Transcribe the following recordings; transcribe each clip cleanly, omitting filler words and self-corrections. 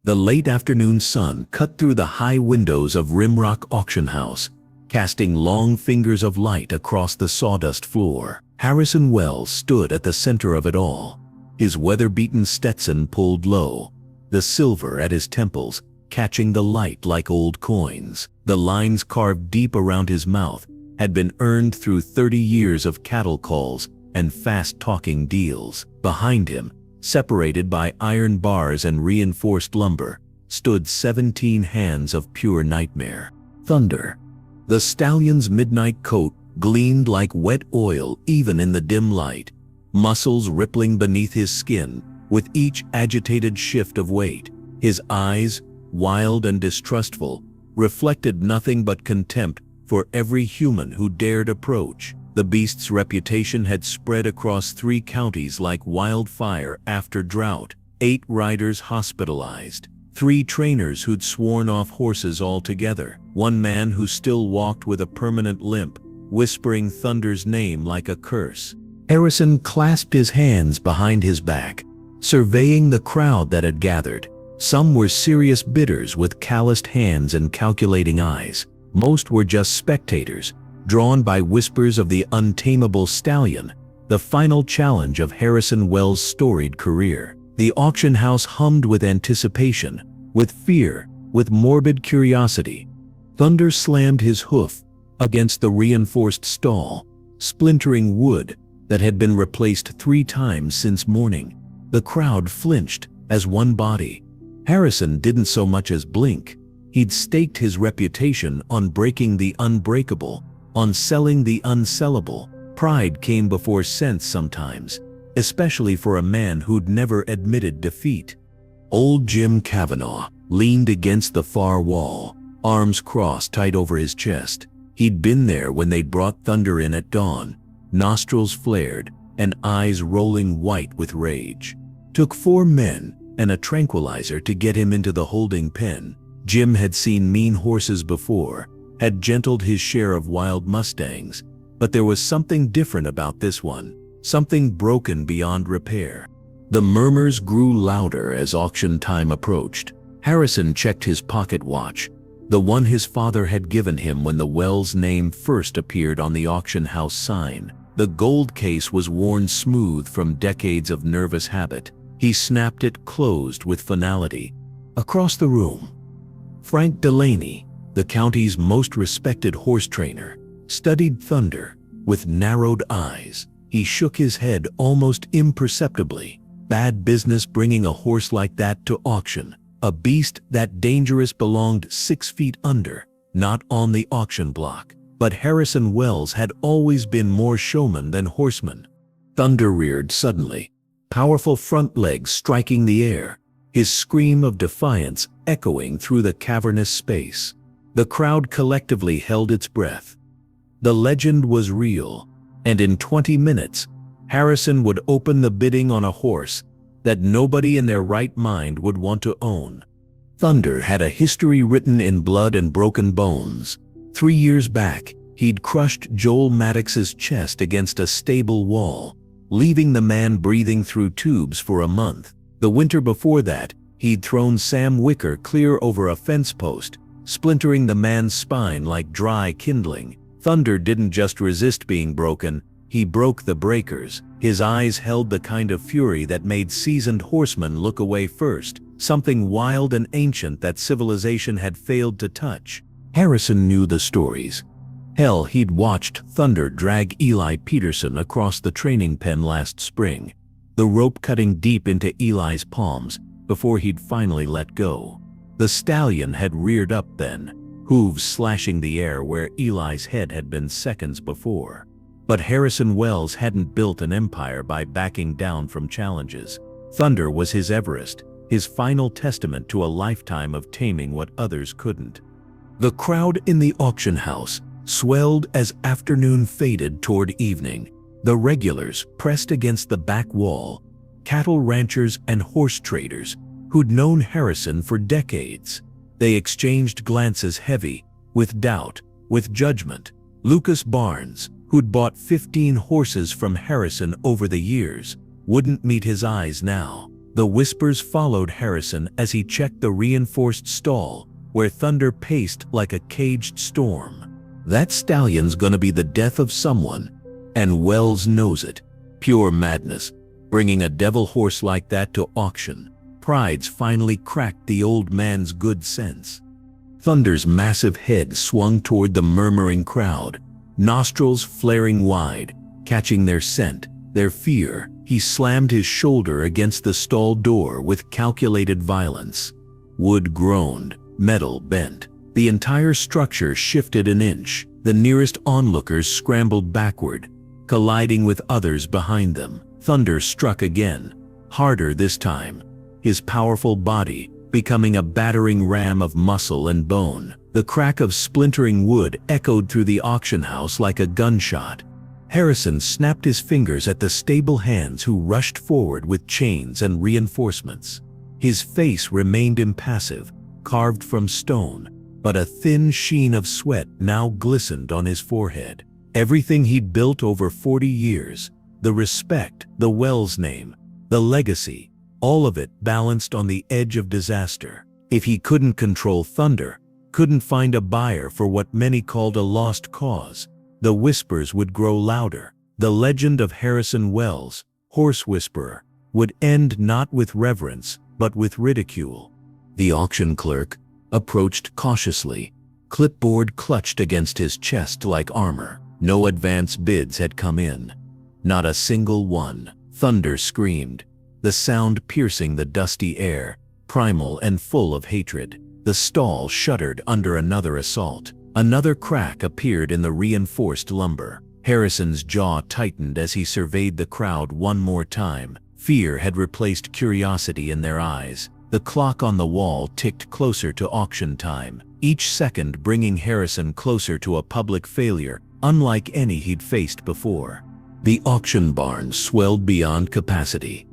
The late afternoon sun cut through the high windows of Rimrock Auction House, casting long fingers of light across the sawdust floor. Harrison Wells stood at the center of it all, his weather-beaten Stetson pulled low, the silver at his temples catching the light like old coins. The lines carved deep around his mouth had been earned through 30 years of cattle calls and fast-talking deals. Behind him, separated by iron bars and reinforced lumber, stood 17 hands of pure nightmare. Thunder. The stallion's midnight coat gleamed like wet oil even in the dim light, muscles rippling beneath his skin with each agitated shift of weight. His eyes, wild and distrustful, reflected nothing but contempt for every human who dared approach. The beast's reputation had spread across 3 counties like wildfire after drought. 8 riders hospitalized, 3 trainers who'd sworn off horses altogether, 1 man who still walked with a permanent limp, whispering Thunder's name like a curse. Harrison clasped his hands behind his back, surveying the crowd that had gathered. Some were serious bidders with calloused hands and calculating eyes. Most were just spectators, drawn by whispers of the untamable stallion, the final challenge of Harrison Wells' storied career. The auction house hummed with anticipation, with fear, with morbid curiosity. Thunder slammed his hoof against the reinforced stall, splintering wood that had been replaced 3 times since morning. The crowd flinched as one body. Harrison didn't so much as blink. He'd staked his reputation on breaking the unbreakable, on selling the unsellable. Pride came before sense sometimes, especially for a man who'd never admitted defeat. Old Jim Cavanaugh leaned against the far wall, arms crossed tight over his chest. He'd been there when they'd brought Thunder in at dawn, nostrils flared and eyes rolling white with rage. Took 4 men and a tranquilizer to get him into the holding pen. Jim had seen mean horses before, had gentled his share of wild mustangs, but there was something different about this one, something broken beyond repair. The murmurs grew louder as auction time approached. Harrison checked his pocket watch, the one his father had given him when the Wells name first appeared on the auction house sign. The gold case was worn smooth from decades of nervous habit. He snapped it closed with finality. Across the room, Frank Delaney, the county's most respected horse trainer, studied Thunder with narrowed eyes. He shook his head almost imperceptibly. Bad business bringing a horse like that to auction. A beast that dangerous belonged 6 feet under, not on the auction block. But Harrison Wells had always been more showman than horseman. Thunder reared suddenly, powerful front legs striking the air, his scream of defiance echoing through the cavernous space. The crowd collectively held its breath. The legend was real, and in 20 minutes, Harrison would open the bidding on a horse that nobody in their right mind would want to own. Thunder had a history written in blood and broken bones. 3 years back, he'd crushed Joel Maddox's chest against a stable wall, leaving the man breathing through tubes for a month. The winter before that, he'd thrown Sam Wicker clear over a fence post, splintering the man's spine like dry kindling. Thunder didn't just resist being broken, he broke the breakers. His eyes held the kind of fury that made seasoned horsemen look away first, something wild and ancient that civilization had failed to touch. Harrison knew the stories. Hell, he'd watched Thunder drag Eli Peterson across the training pen last spring, the rope cutting deep into Eli's palms before he'd finally let go. The stallion had reared up then, hooves slashing the air where Eli's head had been seconds before. But Harrison Wells hadn't built an empire by backing down from challenges. Thunder was his Everest, his final testament to a lifetime of taming what others couldn't. The crowd in the auction house swelled as afternoon faded toward evening. The regulars pressed against the back wall, cattle ranchers and horse traders who'd known Harrison for decades. They exchanged glances heavy with doubt, with judgment. Lucas Barnes, who'd bought 15 horses from Harrison over the years, wouldn't meet his eyes now. The whispers followed Harrison as he checked the reinforced stall, where Thunder paced like a caged storm. That stallion's gonna be the death of someone, and Wells knows it. Pure madness, bringing a devil horse like that to auction. Pride's finally cracked the old man's good sense. Thunder's massive head swung toward the murmuring crowd, nostrils flaring wide, catching their scent, their fear. He slammed his shoulder against the stall door with calculated violence. Wood groaned, metal bent. The entire structure shifted an inch. The nearest onlookers scrambled backward, colliding with others behind them. Thunder struck again, harder this time, his powerful body becoming a battering ram of muscle and bone. The crack of splintering wood echoed through the auction house like a gunshot. Harrison snapped his fingers at the stable hands who rushed forward with chains and reinforcements. His face remained impassive, carved from stone, but a thin sheen of sweat now glistened on his forehead. Everything he'd built over 40 years, the respect, the Wells name, the legacy, all of it balanced on the edge of disaster. If he couldn't control Thunder, couldn't find a buyer for what many called a lost cause, the whispers would grow louder. The legend of Harrison Wells, Horse Whisperer, would end not with reverence, but with ridicule. The auction clerk approached cautiously, clipboard clutched against his chest like armor. No advance bids had come in. Not a single one. Thunder screamed, the sound piercing the dusty air, primal and full of hatred. The stall shuddered under another assault. Another crack appeared in the reinforced lumber. Harrison's jaw tightened as he surveyed the crowd one more time. Fear had replaced curiosity in their eyes. The clock on the wall ticked closer to auction time, each second bringing Harrison closer to a public failure unlike any he'd faced before. The auction barn swelled beyond capacity.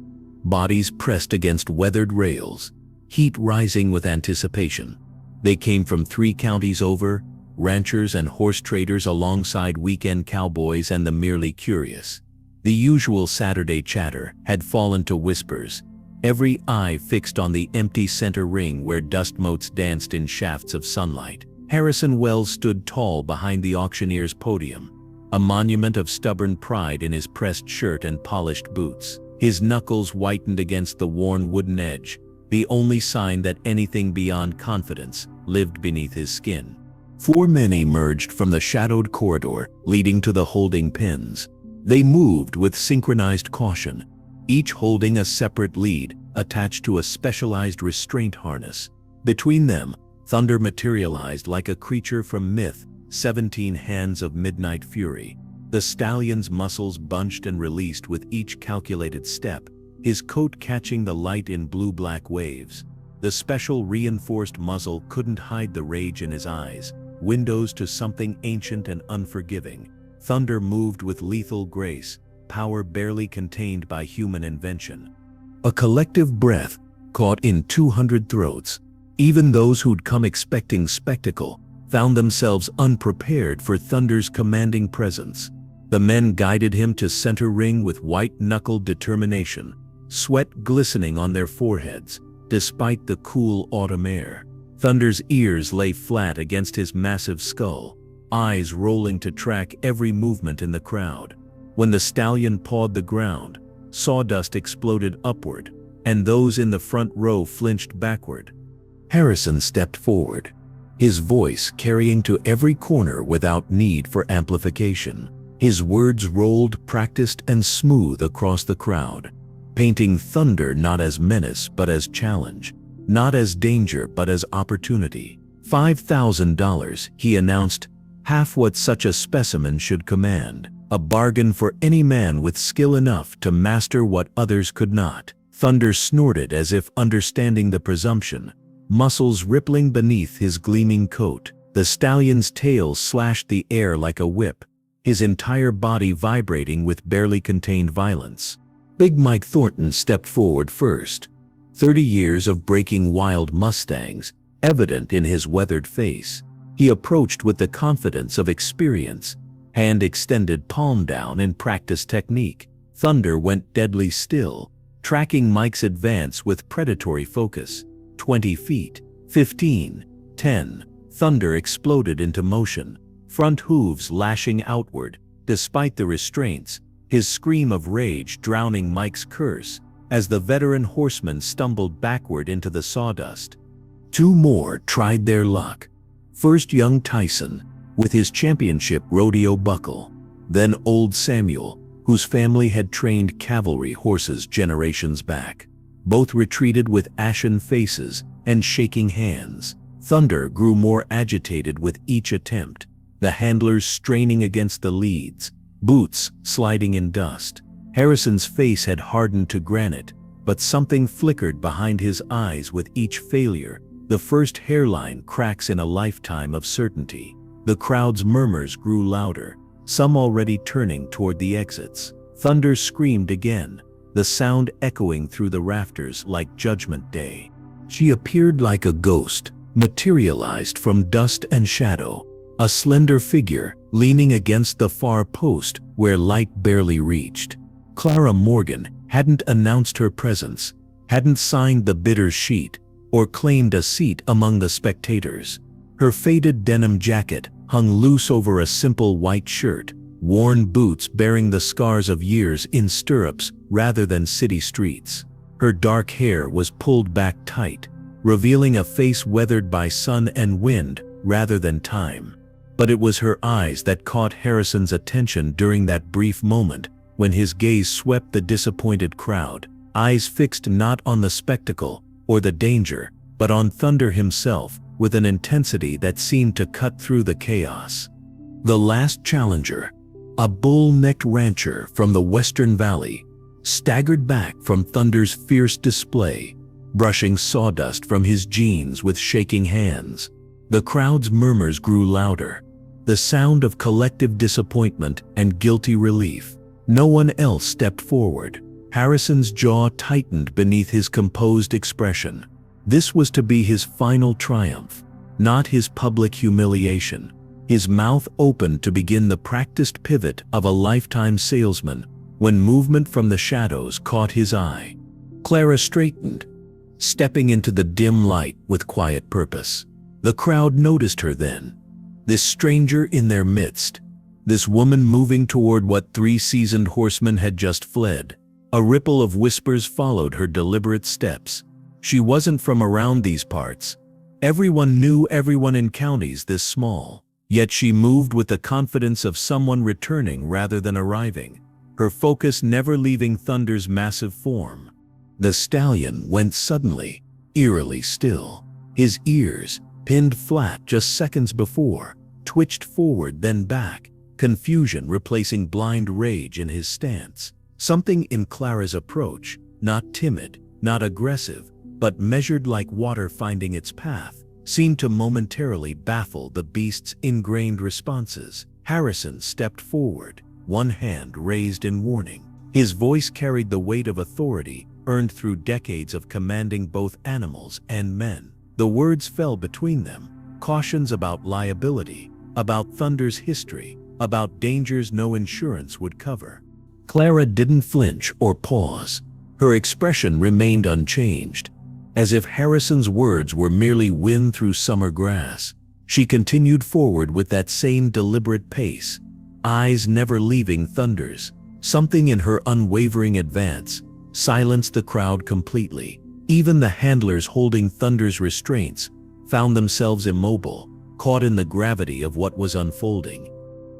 Bodies pressed against weathered rails, heat rising with anticipation. They came from 3 counties over, ranchers and horse traders alongside weekend cowboys and the merely curious. The usual Saturday chatter had fallen to whispers, every eye fixed on the empty center ring where dust motes danced in shafts of sunlight. Harrison Wells stood tall behind the auctioneer's podium, a monument of stubborn pride in his pressed shirt and polished boots. His knuckles whitened against the worn wooden edge, the only sign that anything beyond confidence lived beneath his skin. 4 men emerged from the shadowed corridor leading to the holding pens. They moved with synchronized caution, each holding a separate lead attached to a specialized restraint harness. Between them, Thunder materialized like a creature from myth, 17 hands of midnight fury. The stallion's muscles bunched and released with each calculated step, his coat catching the light in blue-black waves. The special reinforced muzzle couldn't hide the rage in his eyes, windows to something ancient and unforgiving. Thunder moved with lethal grace, power barely contained by human invention. A collective breath caught in 200 throats. Even those who'd come expecting spectacle found themselves unprepared for Thunder's commanding presence. The men guided him to center ring with white-knuckled determination, sweat glistening on their foreheads, despite the cool autumn air. Thunder's ears lay flat against his massive skull, eyes rolling to track every movement in the crowd. When the stallion pawed the ground, sawdust exploded upward, and those in the front row flinched backward. Harrison stepped forward, his voice carrying to every corner without need for amplification. His words rolled practiced and smooth across the crowd, painting Thunder not as menace but as challenge, not as danger but as opportunity. $5,000, he announced, half what such a specimen should command, a bargain for any man with skill enough to master what others could not. Thunder snorted as if understanding the presumption, muscles rippling beneath his gleaming coat. The stallion's tail slashed the air like a whip, his entire body vibrating with barely contained violence. Big Mike Thornton stepped forward first, 30 years of breaking wild mustangs, evident in his weathered face. He approached with the confidence of experience, hand extended palm down in practiced technique. Thunder went deadly still, tracking Mike's advance with predatory focus. 20 feet, 15, 10. Thunder exploded into motion, front hooves lashing outward. Despite the restraints, his scream of rage drowning Mike's curse as the veteran horseman stumbled backward into the sawdust. Two more tried their luck. First young Tyson, with his championship rodeo buckle. Then old Samuel, whose family had trained cavalry horses generations back. Both retreated with ashen faces and shaking hands. Thunder grew more agitated with each attempt, the handlers straining against the leads, boots sliding in dust. Harrison's face had hardened to granite, but something flickered behind his eyes with each failure, the first hairline cracks in a lifetime of certainty. The crowd's murmurs grew louder, some already turning toward the exits. Thunder screamed again, the sound echoing through the rafters like Judgment Day. She appeared like a ghost, materialized from dust and shadow, a slender figure leaning against the far post where light barely reached. Clara Morgan hadn't announced her presence, hadn't signed the bidder's sheet, or claimed a seat among the spectators. Her faded denim jacket hung loose over a simple white shirt, worn boots bearing the scars of years in stirrups rather than city streets. Her dark hair was pulled back tight, revealing a face weathered by sun and wind rather than time. But it was her eyes that caught Harrison's attention during that brief moment when his gaze swept the disappointed crowd, eyes fixed not on the spectacle or the danger, but on Thunder himself, with an intensity that seemed to cut through the chaos. The last challenger, a bull-necked rancher from the Western Valley, staggered back from Thunder's fierce display, brushing sawdust from his jeans with shaking hands. The crowd's murmurs grew louder, the sound of collective disappointment and guilty relief. No one else stepped forward. Harrison's jaw tightened beneath his composed expression. This was to be his final triumph, not his public humiliation. His mouth opened to begin the practiced pivot of a lifetime salesman when movement from the shadows caught his eye. Clara straightened, stepping into the dim light with quiet purpose. The crowd noticed her then, this stranger in their midst, this woman moving toward what three seasoned horsemen had just fled. A ripple of whispers followed her deliberate steps. She wasn't from around these parts. Everyone knew everyone in counties this small, yet she moved with the confidence of someone returning rather than arriving, her focus never leaving Thunder's massive form. The stallion went suddenly, eerily still. His ears, pinned flat just seconds before, twitched forward then back, confusion replacing blind rage in his stance. Something in Clara's approach, not timid, not aggressive, but measured like water finding its path, seemed to momentarily baffle the beast's ingrained responses. Harrison stepped forward, one hand raised in warning. His voice carried the weight of authority earned through decades of commanding both animals and men. The words fell between them, cautions about liability, about Thunder's history, about dangers no insurance would cover. Clara didn't flinch or pause. Her expression remained unchanged, as if Harrison's words were merely wind through summer grass. She continued forward with that same deliberate pace, eyes never leaving Thunder's. Something in her unwavering advance silenced the crowd completely. Even the handlers holding Thunder's restraints found themselves immobile, caught in the gravity of what was unfolding.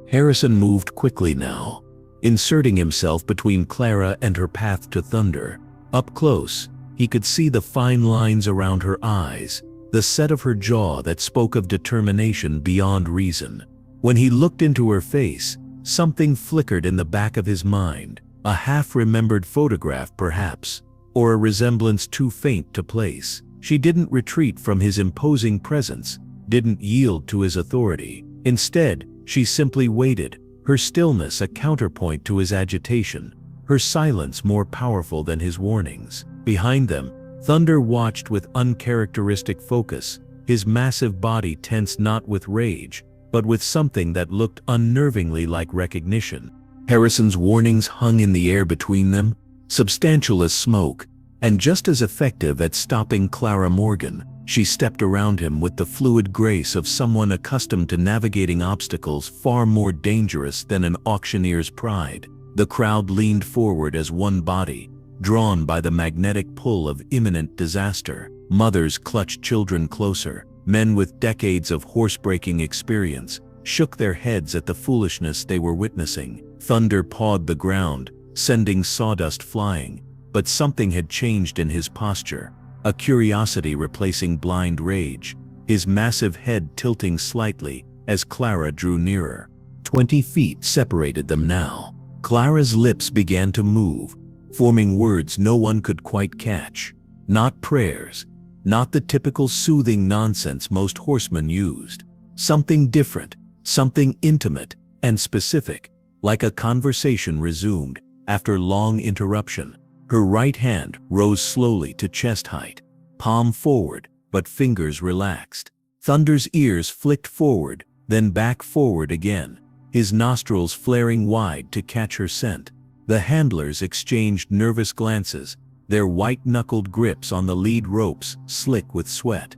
Harrison moved quickly now, inserting himself between Clara and her path to Thunder. Up close, he could see the fine lines around her eyes, the set of her jaw that spoke of determination beyond reason. When he looked into her face, something flickered in the back of his mind, a half-remembered photograph perhaps, or a resemblance too faint to place. She didn't retreat from his imposing presence, didn't yield to his authority. Instead, she simply waited, her stillness a counterpoint to his agitation, her silence more powerful than his warnings. Behind them, Thunder watched with uncharacteristic focus, his massive body tense not with rage, but with something that looked unnervingly like recognition. Harrison's warnings hung in the air between them, substantial as smoke, and just as effective at stopping Clara Morgan. She stepped around him with the fluid grace of someone accustomed to navigating obstacles far more dangerous than an auctioneer's pride. The crowd leaned forward as one body, drawn by the magnetic pull of imminent disaster. Mothers clutched children closer. Men with decades of horsebreaking experience shook their heads at the foolishness they were witnessing. Thunder pawed the ground, sending sawdust flying, but something had changed in his posture. A curiosity replacing blind rage, his massive head tilting slightly as Clara drew nearer. 20 feet separated them now. Clara's lips began to move, forming words no one could quite catch. Not prayers, not the typical soothing nonsense most horsemen used. Something different, something intimate and specific, like a conversation resumed after long interruption. Her right hand rose slowly to chest height, palm forward, but fingers relaxed. Thunder's ears flicked forward, then back forward again, his nostrils flaring wide to catch her scent. The handlers exchanged nervous glances, their white-knuckled grips on the lead ropes slick with sweat.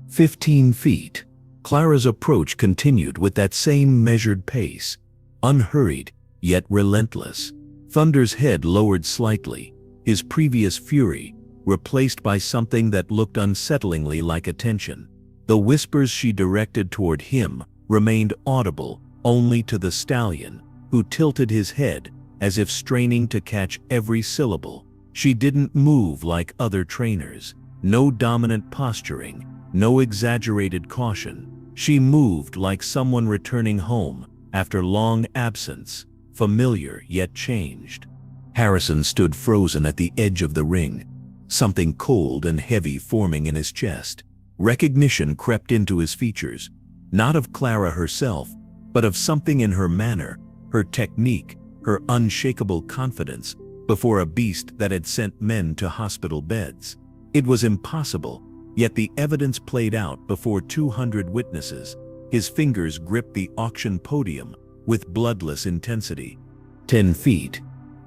15 feet. Clara's approach continued with that same measured pace, unhurried, yet relentless. Thunder's head lowered slightly, his previous fury replaced by something that looked unsettlingly like attention. The whispers she directed toward him remained audible only to the stallion, who tilted his head as if straining to catch every syllable. She didn't move like other trainers. No dominant posturing, no exaggerated caution. She moved like someone returning home after long absence, familiar yet changed. Harrison stood frozen at the edge of the ring, something cold and heavy forming in his chest. Recognition crept into his features, not of Clara herself, but of something in her manner, her technique, her unshakable confidence before a beast that had sent men to hospital beds. It was impossible, yet the evidence played out before 200 witnesses. His fingers gripped the auction podium with bloodless intensity. 10 feet.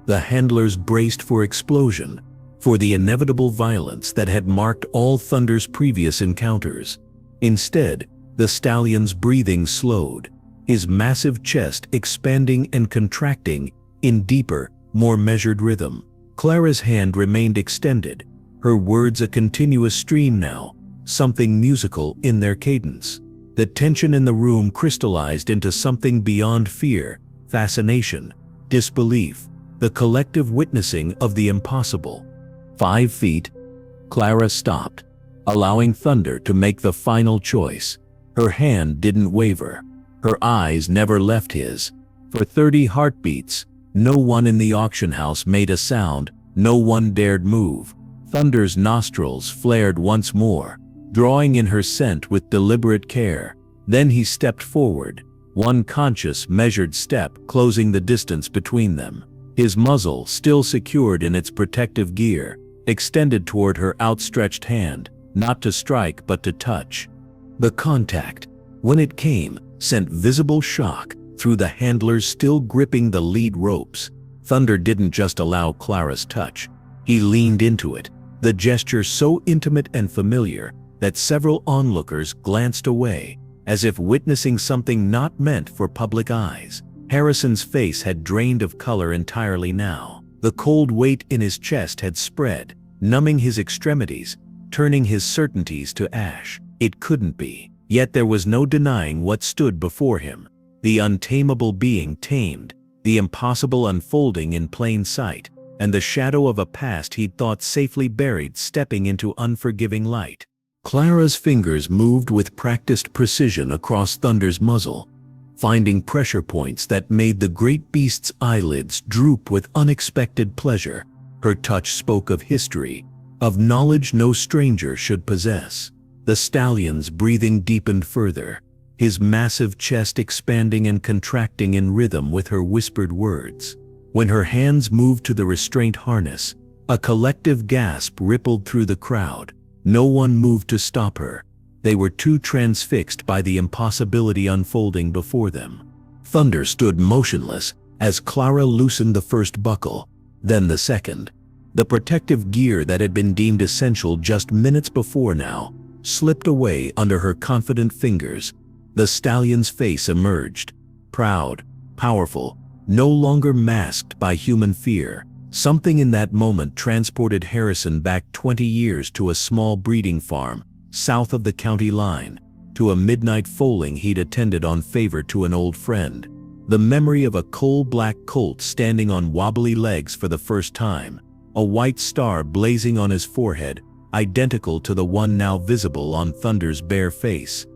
The handlers braced for explosion, for the inevitable violence that had marked all Thunder's previous encounters. Instead, the stallion's breathing slowed, his massive chest expanding and contracting in deeper, more measured rhythm. Clara's hand remained extended, her words a continuous stream now, something musical in their cadence. The tension in the room crystallized into something beyond fear, fascination, disbelief, the collective witnessing of the impossible. 5 feet. Clara stopped, allowing Thunder to make the final choice. Her hand didn't waver. Her eyes never left his. For 30 heartbeats, no one in the auction house made a sound, no one dared move. Thunder's nostrils flared once more, drawing in her scent with deliberate care. Then he stepped forward, one conscious, measured step closing the distance between them. His muzzle, still secured in its protective gear, extended toward her outstretched hand, not to strike but to touch. The contact, when it came, sent visible shock through the handlers still gripping the lead ropes. Thunder didn't just allow Clara's touch. He leaned into it, the gesture so intimate and familiar that several onlookers glanced away, as if witnessing something not meant for public eyes. Harrison's face had drained of color entirely now. The cold weight in his chest had spread, numbing his extremities, turning his certainties to ash. It couldn't be. Yet there was no denying what stood before him. The untamable being tamed, the impossible unfolding in plain sight, and the shadow of a past he'd thought safely buried stepping into unforgiving light. Clara's fingers moved with practiced precision across Thunder's muzzle, finding pressure points that made the great beast's eyelids droop with unexpected pleasure. Her touch spoke of history, of knowledge no stranger should possess. The stallion's breathing deepened further, his massive chest expanding and contracting in rhythm with her whispered words. When her hands moved to the restraint harness, a collective gasp rippled through the crowd. No one moved to stop her. They were too transfixed by the impossibility unfolding before them. Thunder stood motionless as Clara loosened the first buckle, then the second. The protective gear that had been deemed essential just minutes before now slipped away under her confident fingers. The stallion's face emerged, proud, powerful, no longer masked by human fear. Something in that moment transported Harrison back 20 years to a small breeding farm south of the county line, to a midnight foaling he'd attended on favor to an old friend. The memory of a coal-black colt standing on wobbly legs for the first time, a white star blazing on his forehead, identical to the one now visible on Thunder's bare face.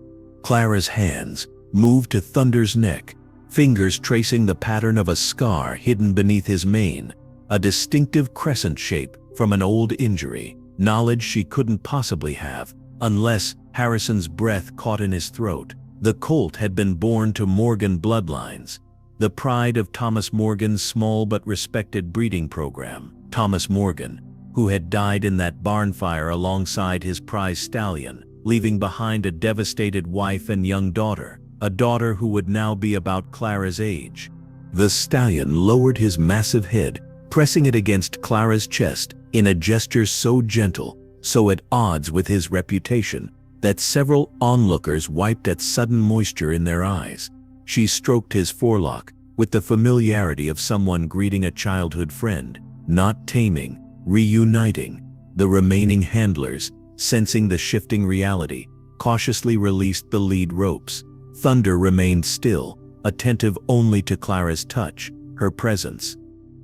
Clara's hands moved to Thunder's neck, fingers tracing the pattern of a scar hidden beneath his mane, a distinctive crescent shape from an old injury, knowledge she couldn't possibly have, unless Harrison's breath caught in his throat. The colt had been born to Morgan bloodlines, the pride of Thomas Morgan's small but respected breeding program. Thomas Morgan, who had died in that barn fire alongside his prize stallion, leaving behind a devastated wife and young daughter, a daughter who would now be about Clara's age. The stallion lowered his massive head, pressing it against Clara's chest in a gesture so gentle, so at odds with his reputation, that several onlookers wiped at sudden moisture in their eyes. She stroked his forelock with the familiarity of someone greeting a childhood friend, not taming, reuniting. The remaining handlers, sensing the shifting reality, cautiously released the lead ropes. Thunder remained still, attentive only to Clara's touch, her presence.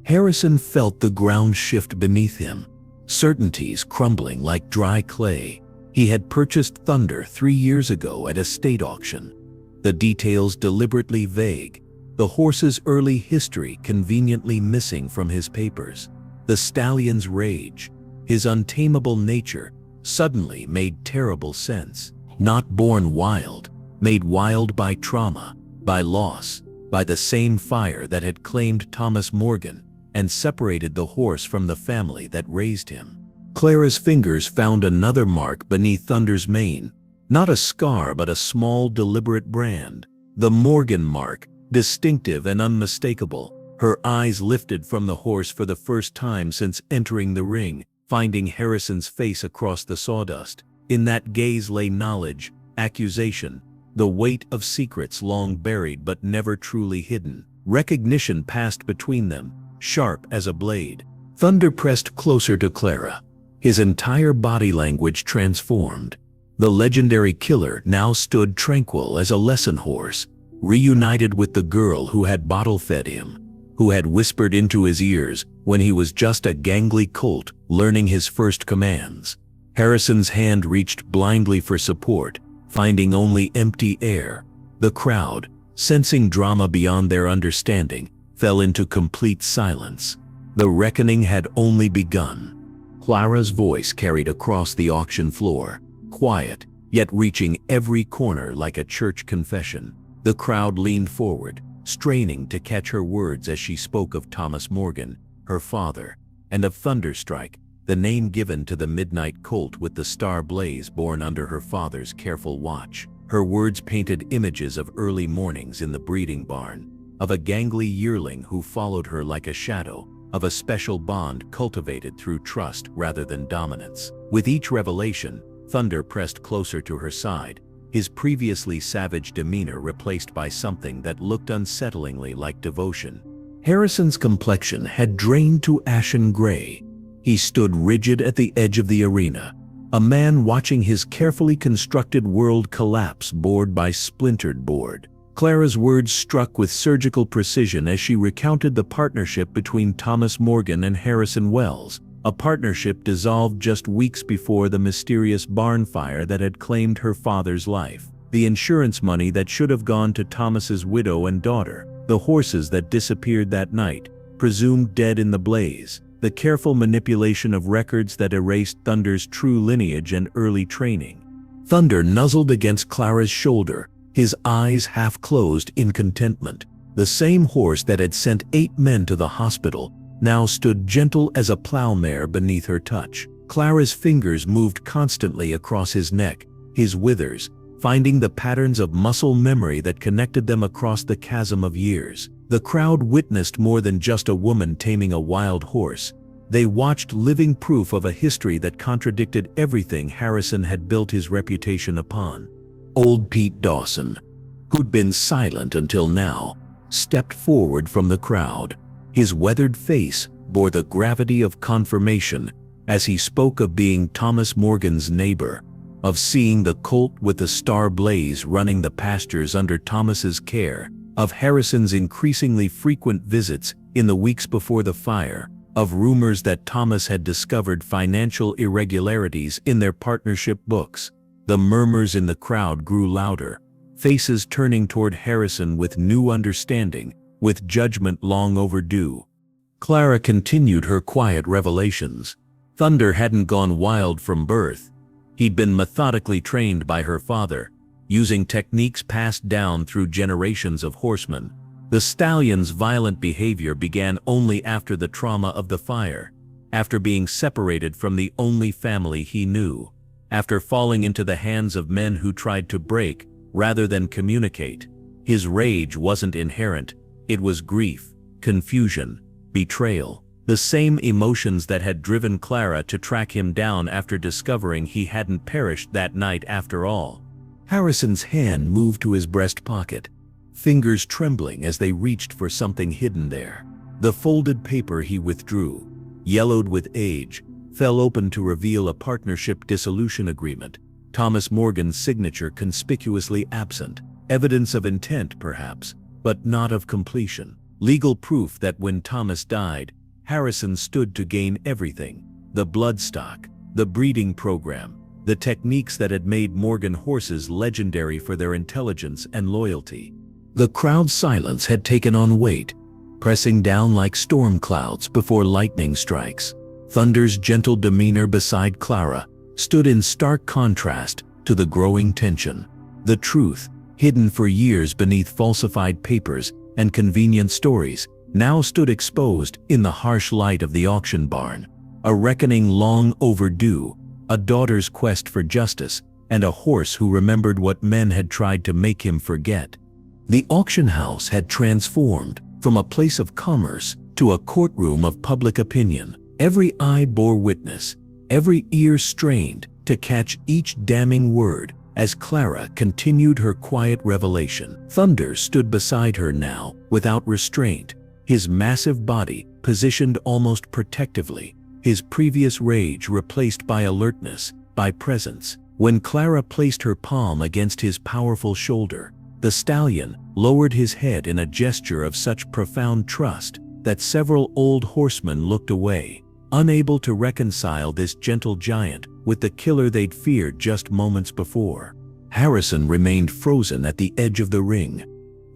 Harrison felt the ground shift beneath him, certainties crumbling like dry clay. He had purchased Thunder 3 years ago at a state auction. The details deliberately vague, the horse's early history conveniently missing from his papers. The stallion's rage, his untamable nature, suddenly made terrible sense. Not born wild, made wild by trauma, by loss, by the same fire that had claimed Thomas Morgan and separated the horse from the family that raised him. Clara's fingers found another mark beneath Thunder's mane, not a scar but a small deliberate brand. The Morgan mark, distinctive and unmistakable. Her eyes lifted from the horse for the first time since entering the ring, finding Harrison's face across the sawdust. In that gaze lay knowledge, accusation, the weight of secrets long buried but never truly hidden. Recognition passed between them, sharp as a blade. Thunder pressed closer to Clara, his entire body language transformed. The legendary killer now stood tranquil as a lesson horse, reunited with the girl who had bottle-fed him, who had whispered into his ears when he was just a gangly colt learning his first commands. Harrison's hand reached blindly for support, finding only empty air. The crowd, sensing drama beyond their understanding, fell into complete silence. The reckoning had only begun. Clara's voice carried across the auction floor, quiet, yet reaching every corner like a church confession. The crowd leaned forward, straining to catch her words as she spoke of Thomas Morgan, her father, and of Thunderstrike, the name given to the midnight colt with the star blaze born under her father's careful watch. Her words painted images of early mornings in the breeding barn, of a gangly yearling who followed her like a shadow, of a special bond cultivated through trust rather than dominance. With each revelation, Thunder pressed closer to her side, his previously savage demeanor replaced by something that looked unsettlingly like devotion. Harrison's complexion had drained to ashen gray. He stood rigid at the edge of the arena, a man watching his carefully constructed world collapse board by splintered board. Clara's words struck with surgical precision as she recounted the partnership between Thomas Morgan and Harrison Wells, a partnership dissolved just weeks before the mysterious barn fire that had claimed her father's life. The insurance money that should have gone to Thomas's widow and daughter, the horses that disappeared that night, presumed dead in the blaze, the careful manipulation of records that erased Thunder's true lineage and early training. Thunder nuzzled against Clara's shoulder, his eyes half closed in contentment. The same horse that had sent 8 men to the hospital now stood gentle as a plowmare beneath her touch. Clara's fingers moved constantly across his neck, his withers, finding the patterns of muscle memory that connected them across the chasm of years. The crowd witnessed more than just a woman taming a wild horse. They watched living proof of a history that contradicted everything Harrison had built his reputation upon. Old Pete Dawson, who'd been silent until now, stepped forward from the crowd. His weathered face bore the gravity of confirmation as he spoke of being Thomas Morgan's neighbor, of seeing the colt with the star blaze running the pastures under Thomas's care, of Harrison's increasingly frequent visits in the weeks before the fire, of rumors that Thomas had discovered financial irregularities in their partnership books. The murmurs in the crowd grew louder, faces turning toward Harrison with new understanding, with judgment long overdue. Clara continued her quiet revelations. Thunder hadn't gone wild from birth. He'd been methodically trained by her father, using techniques passed down through generations of horsemen. The stallion's violent behavior began only after the trauma of the fire, after being separated from the only family he knew, after falling into the hands of men who tried to break rather than communicate. His rage wasn't inherent, it was grief, confusion, betrayal. The same emotions that had driven Clara to track him down after discovering he hadn't perished that night after all. Harrison's hand moved to his breast pocket, fingers trembling as they reached for something hidden there. The folded paper he withdrew, yellowed with age, fell open to reveal a partnership dissolution agreement, Thomas Morgan's signature conspicuously absent, evidence of intent perhaps, but not of completion. Legal proof that when Thomas died, Harrison stood to gain everything: the bloodstock, the breeding program, the techniques that had made Morgan horses legendary for their intelligence and loyalty. The crowd's silence had taken on weight, pressing down like storm clouds before lightning strikes. Thunder's gentle demeanor beside Clara stood in stark contrast to the growing tension. The truth, hidden for years beneath falsified papers and convenient stories, now stood exposed in the harsh light of the auction barn. A reckoning long overdue, a daughter's quest for justice, and a horse who remembered what men had tried to make him forget. The auction house had transformed from a place of commerce to a courtroom of public opinion. Every eye bore witness, every ear strained to catch each damning word as Clara continued her quiet revelation. Thunder stood beside her now, without restraint, his massive body positioned almost protectively, his previous rage replaced by alertness, by presence. When Clara placed her palm against his powerful shoulder, the stallion lowered his head in a gesture of such profound trust that several old horsemen looked away, unable to reconcile this gentle giant with the killer they'd feared just moments before. Harrison remained frozen at the edge of the ring,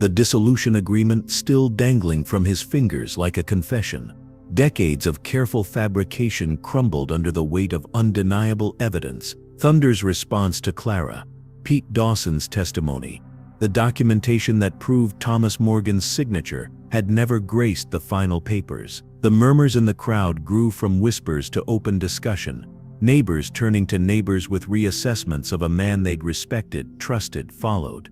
the dissolution agreement still dangling from his fingers like a confession. Decades of careful fabrication crumbled under the weight of undeniable evidence. Thunder's response to Clara, Pete Dawson's testimony, the documentation that proved Thomas Morgan's signature had never graced the final papers. The murmurs in the crowd grew from whispers to open discussion, neighbors turning to neighbors with reassessments of a man they'd respected, trusted, followed.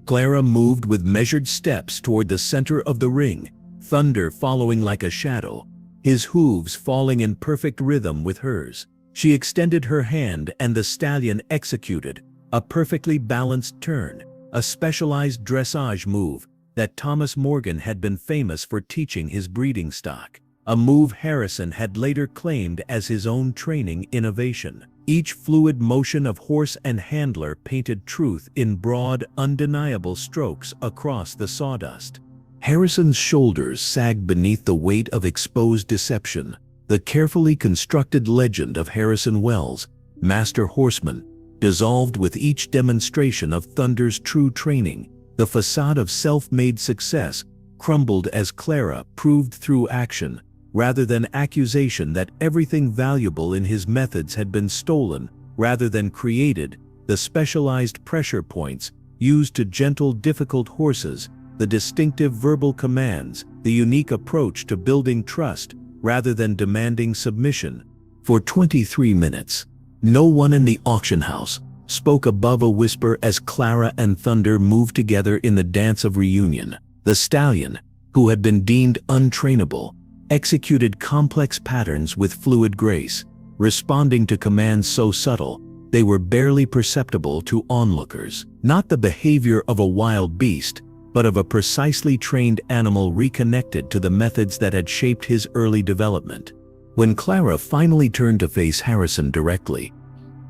Clara moved with measured steps toward the center of the ring, Thunder following like a shadow, his hooves falling in perfect rhythm with hers. She extended her hand and the stallion executed a perfectly balanced turn, a specialized dressage move that Thomas Morgan had been famous for teaching his breeding stock, a move Harrison had later claimed as his own training innovation. Each fluid motion of horse and handler painted truth in broad, undeniable strokes across the sawdust. Harrison's shoulders sagged beneath the weight of exposed deception. The carefully constructed legend of Harrison Wells, master horseman, dissolved with each demonstration of Thunder's true training. The facade of self-made success crumbled as Clara proved through action, rather than accusation, that everything valuable in his methods had been stolen rather than created. The specialized pressure points used to gentle difficult horses, the distinctive verbal commands, the unique approach to building trust rather than demanding submission. For 23 minutes, no one in the auction house spoke above a whisper as Clara and Thunder moved together in the dance of reunion. The stallion, who had been deemed untrainable, executed complex patterns with fluid grace, responding to commands so subtle they were barely perceptible to onlookers. Not the behavior of a wild beast, but of a precisely trained animal reconnected to the methods that had shaped his early development. When Clara finally turned to face Harrison directly,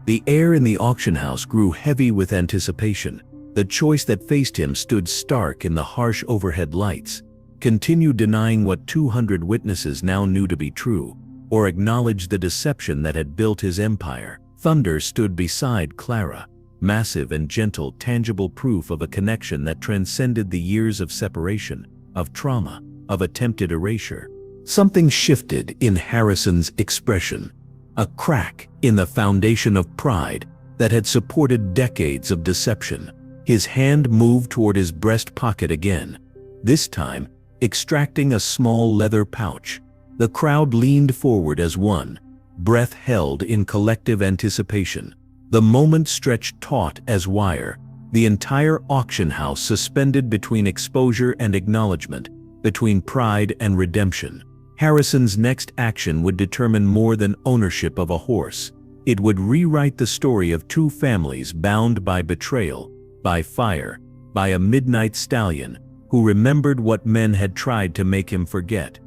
the air in the auction house grew heavy with anticipation. The choice that faced him stood stark in the harsh overhead lights: continue denying what 200 witnesses now knew to be true, or acknowledge the deception that had built his empire. Thunder stood beside Clara, massive and gentle, tangible proof of a connection that transcended the years of separation, of trauma, of attempted erasure. Something shifted in Harrison's expression, a crack in the foundation of pride that had supported decades of deception. His hand moved toward his breast pocket again, this time extracting a small leather pouch. The crowd leaned forward as one, breath held in collective anticipation. The moment stretched taut as wire, the entire auction house suspended between exposure and acknowledgement, between pride and redemption. Harrison's next action would determine more than ownership of a horse. It would rewrite the story of two families bound by betrayal, by fire, by a midnight stallion who remembered what men had tried to make him forget.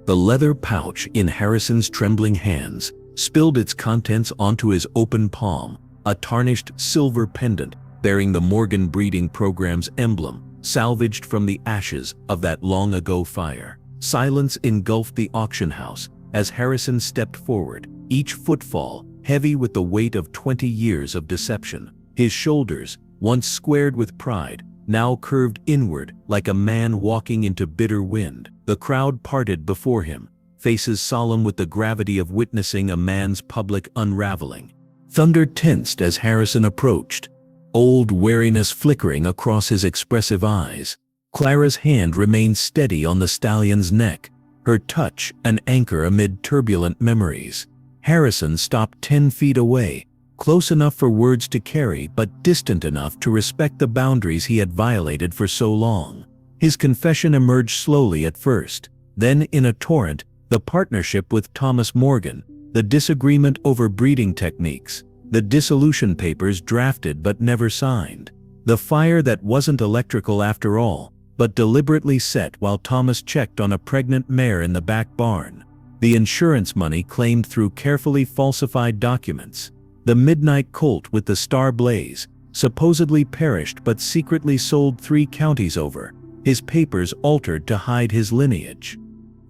The leather pouch in Harrison's trembling hands spilled its contents onto his open palm, a tarnished silver pendant bearing the Morgan Breeding Program's emblem, salvaged from the ashes of that long-ago fire. Silence engulfed the auction house as Harrison stepped forward, each footfall heavy with the weight of 20 years of deception. His shoulders, once squared with pride, now curved inward like a man walking into bitter wind. The crowd parted before him, faces solemn with the gravity of witnessing a man's public unraveling. Thunder tensed as Harrison approached, old wariness flickering across his expressive eyes. Clara's hand remained steady on the stallion's neck, her touch an anchor amid turbulent memories. Harrison stopped 10 feet away, close enough for words to carry but distant enough to respect the boundaries he had violated for so long. His confession emerged slowly at first, then in a torrent: the partnership with Thomas Morgan, the disagreement over breeding techniques, the dissolution papers drafted but never signed, the fire that wasn't electrical after all, but deliberately set while Thomas checked on a pregnant mare in the back barn, the insurance money claimed through carefully falsified documents, the midnight colt with the star blaze, supposedly perished but secretly sold 3 counties over, his papers altered to hide his lineage.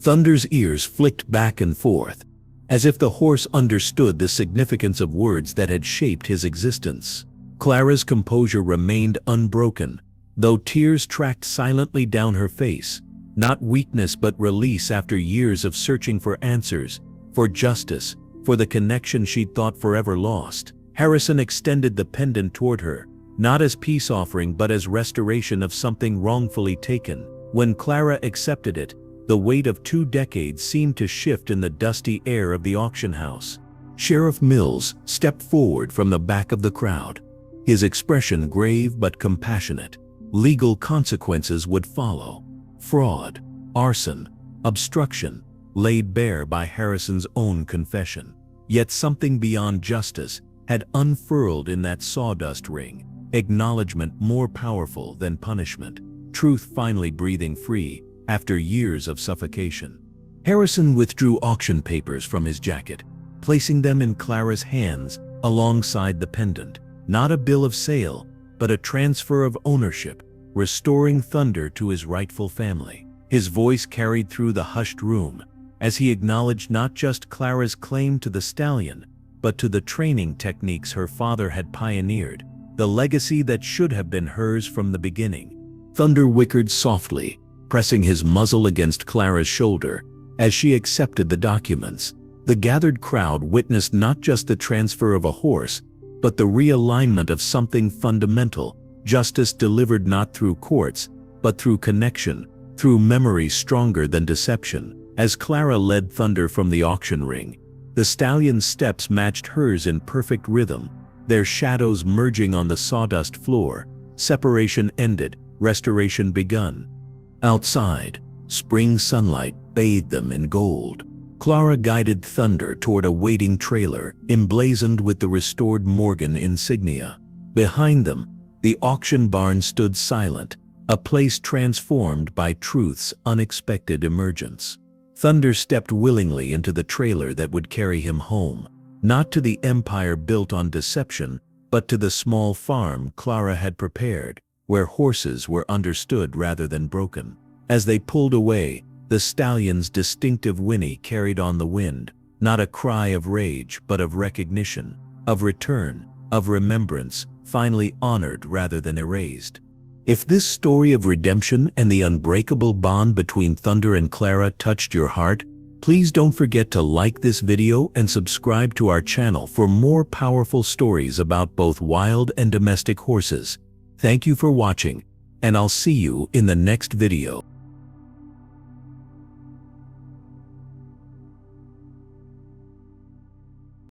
Thunder's ears flicked back and forth, as if the horse understood the significance of words that had shaped his existence. Clara's composure remained unbroken, though tears tracked silently down her face, not weakness but release after years of searching for answers, for justice, for the connection she'd thought forever lost. Harrison extended the pendant toward her, not as peace offering but as restoration of something wrongfully taken. When Clara accepted it, the weight of 2 decades seemed to shift in the dusty air of the auction house. Sheriff Mills stepped forward from the back of the crowd, his expression grave but compassionate. Legal consequences would follow: fraud, arson, obstruction, laid bare by Harrison's own confession. Yet something beyond justice had unfurled in that sawdust ring, acknowledgement more powerful than punishment, truth finally breathing free after years of suffocation. Harrison withdrew auction papers from his jacket, placing them in Clara's hands alongside the pendant. Not a bill of sale, but a transfer of ownership, restoring Thunder to his rightful family. His voice carried through the hushed room as he acknowledged not just Clara's claim to the stallion, but to the training techniques her father had pioneered, the legacy that should have been hers from the beginning. Thunder whickered softly, pressing his muzzle against Clara's shoulder as she accepted the documents. The gathered crowd witnessed not just the transfer of a horse, but the realignment of something fundamental: justice delivered not through courts, but through connection, through memories stronger than deception. As Clara led Thunder from the auction ring, the stallion's steps matched hers in perfect rhythm, their shadows merging on the sawdust floor. Separation ended, restoration begun. Outside, spring sunlight bathed them in gold. Clara guided Thunder toward a waiting trailer emblazoned with the restored Morgan insignia. Behind them, the auction barn stood silent, a place transformed by Truth's unexpected emergence. Thunder stepped willingly into the trailer that would carry him home, not to the empire built on deception, but to the small farm Clara had prepared, where horses were understood rather than broken. As they pulled away, the stallion's distinctive whinny carried on the wind, not a cry of rage but of recognition, of return, of remembrance, finally honored rather than erased. If this story of redemption and the unbreakable bond between Thunder and Clara touched your heart, please don't forget to like this video and subscribe to our channel for more powerful stories about both wild and domestic horses. Thank you for watching, and I'll see you in the next video.